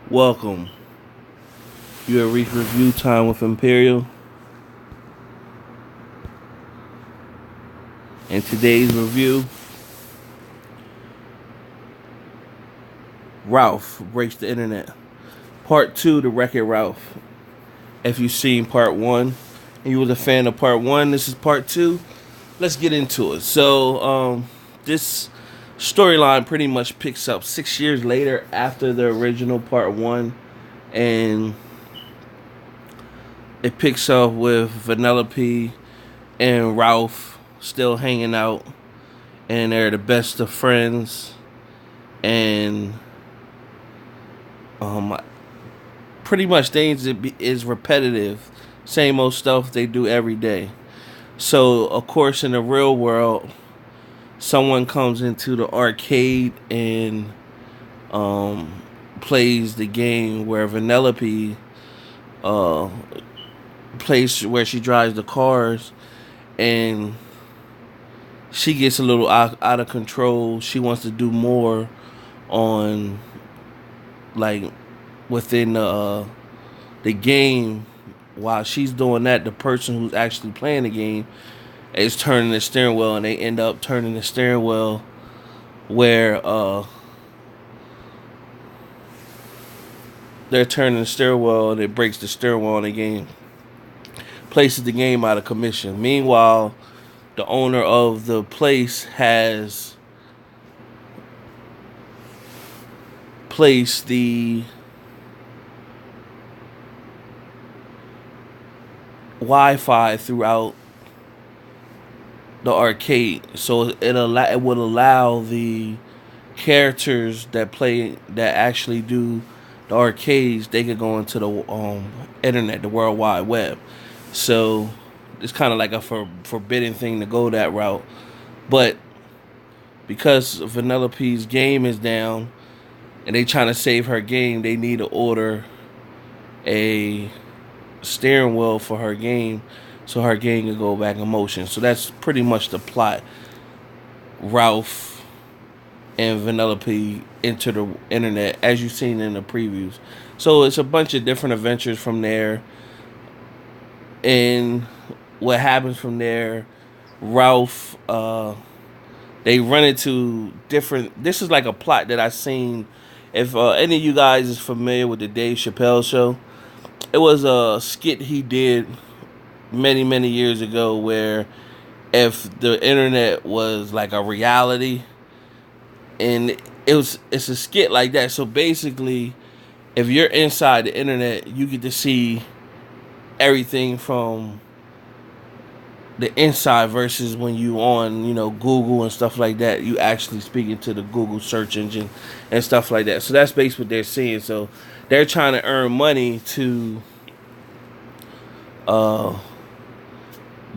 Welcome. You have reached review time with Imperial. In today's review, Ralph breaks the internet. Part 2, The Wreck-It Ralph. If you've seen part 1 and you was a fan of part 1, this is part 2. Let's get into it. This storyline pretty much picks up 6 years later after the original part 1, and it picks up with Vanellope and Ralph still hanging out, and they're the best of friends. And pretty much things is repetitive, same old stuff they do every day. So of course, in the real world, someone comes into the arcade and plays the game where Vanellope uh, plays, where she drives the cars, and she gets a little out of control. She wants to do more on, like, within the game. While she's doing that, the person who's actually playing the game is turning the steering wheel, and they end up turning the steering wheel where they're turning the steering wheel, and it breaks the steering wheel in the game, places the game out of commission. Meanwhile, the owner of the place has placed the Wi-Fi throughout the arcade, so it would allow the characters that actually do the arcades, they could go into the internet, the World Wide Web. So it's kind of like a forbidden thing to go that route, but because Vanellope's game is down and they trying to save her game, they need to order a steering wheel for her game so her game can go back in motion. So that's pretty much the plot. Ralph and Vanellope enter the internet, as you've seen in the previews. So it's a bunch of different adventures from there. And what happens from there, Ralph, they run into different. This is like a plot that I've seen. If any of you guys is familiar with the Dave Chappelle show, it was a skit he did many, many years ago where if the internet was like a reality, and it's a skit like that. So basically, if you're inside the internet, you get to see everything from the inside versus when you on, Google and stuff like that, you actually speaking to the Google search engine and stuff like that. So that's basically what they're seeing. So they're trying to earn money to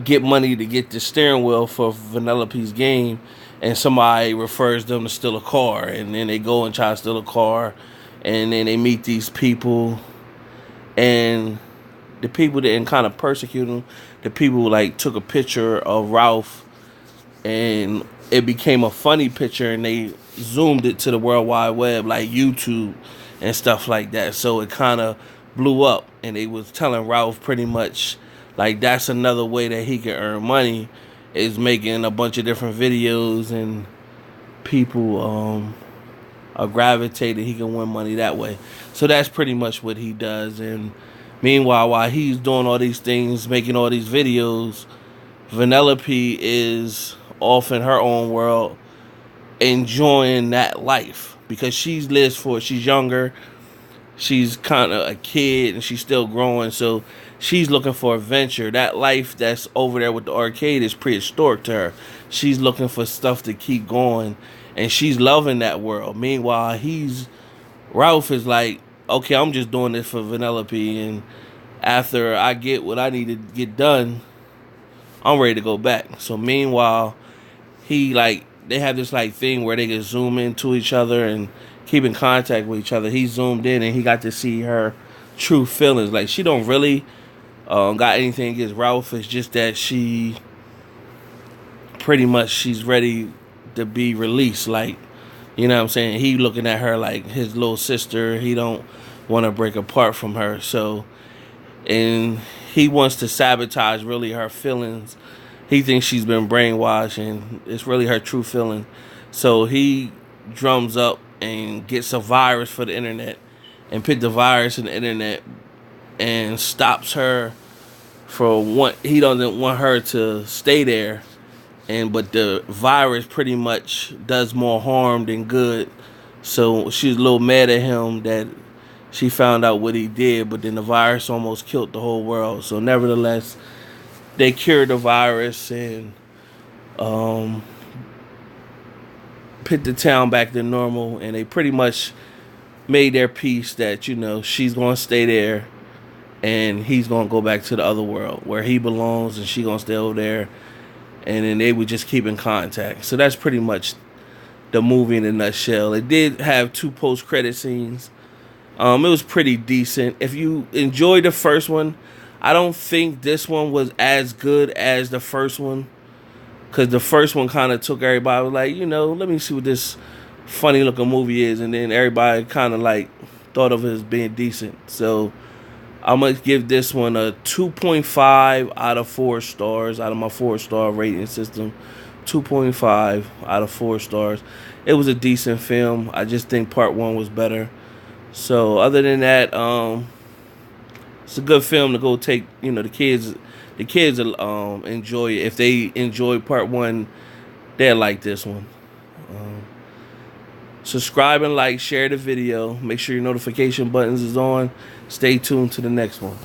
get money to get the steering wheel for Vanellope's game, and somebody refers them to steal a car, and then they go and try to steal a car, and then they meet these people, and the people didn't kind of persecute them. The people like took a picture of Ralph, and it became a funny picture, and they zoomed it to the World Wide Web, like YouTube and stuff like that. So it kind of blew up, and they was telling Ralph pretty much like that's another way that he can earn money, is making a bunch of different videos, and people are gravitated. He can win money that way. So that's pretty much what he does. And meanwhile, while he's doing all these things, making all these videos, Vanellope is off in her own world, enjoying that life because she lives for it. She's younger. She's kind of a kid and she's still growing. So she's looking for adventure. That life that's over there with the arcade is prehistoric to her. She's looking for stuff to keep going, and she's loving that world. Meanwhile, Ralph is like, okay, I'm just doing this for Vanellope, and after I get what I need to get done, I'm ready to go back. So meanwhile, they have this like thing where they can zoom into each other and keep in contact with each other. He zoomed in and he got to see her true feelings. Like, she don't really got anything against Ralph. It's just that she's ready to be released. Like, you know what I'm saying? He looking at her like his little sister. He don't want to break apart from her. So, and he wants to sabotage really her feelings. He thinks she's been brainwashed, and it's really her true feeling. So he drums up and gets a virus for the internet, and put the virus in the internet, and stops her for one. He doesn't want her to stay there, and but the virus pretty much does more harm than good. So she's a little mad at him that she found out what he did, but then the virus almost killed the whole world. So nevertheless, they cured the virus and um, put the town back to normal, and they pretty much made their peace that, you know, she's going to stay there and he's going to go back to the other world where he belongs, and she going to stay over there, and then they would just keep in contact. So that's pretty much the movie in a nutshell. It did have 2 post-credit scenes. It was pretty decent. If you enjoyed the first one, I don't think this one was as good as the first one, because the first one kind of took everybody, was like, you know, let me see what this funny looking movie is, and then everybody kind of like thought of it as being decent. So I'm gonna give this one a 2.5 out of 4 stars out of my 4-star rating system. 2.5 out of 4 stars. It was a decent film. I just think part 1 was better. So other than that, it's a good film to go take. You know, the kids will enjoy it. If they enjoy part 1, they'll like this one. Subscribe and like, share the video. Make sure your notification buttons is on. Stay tuned to the next one.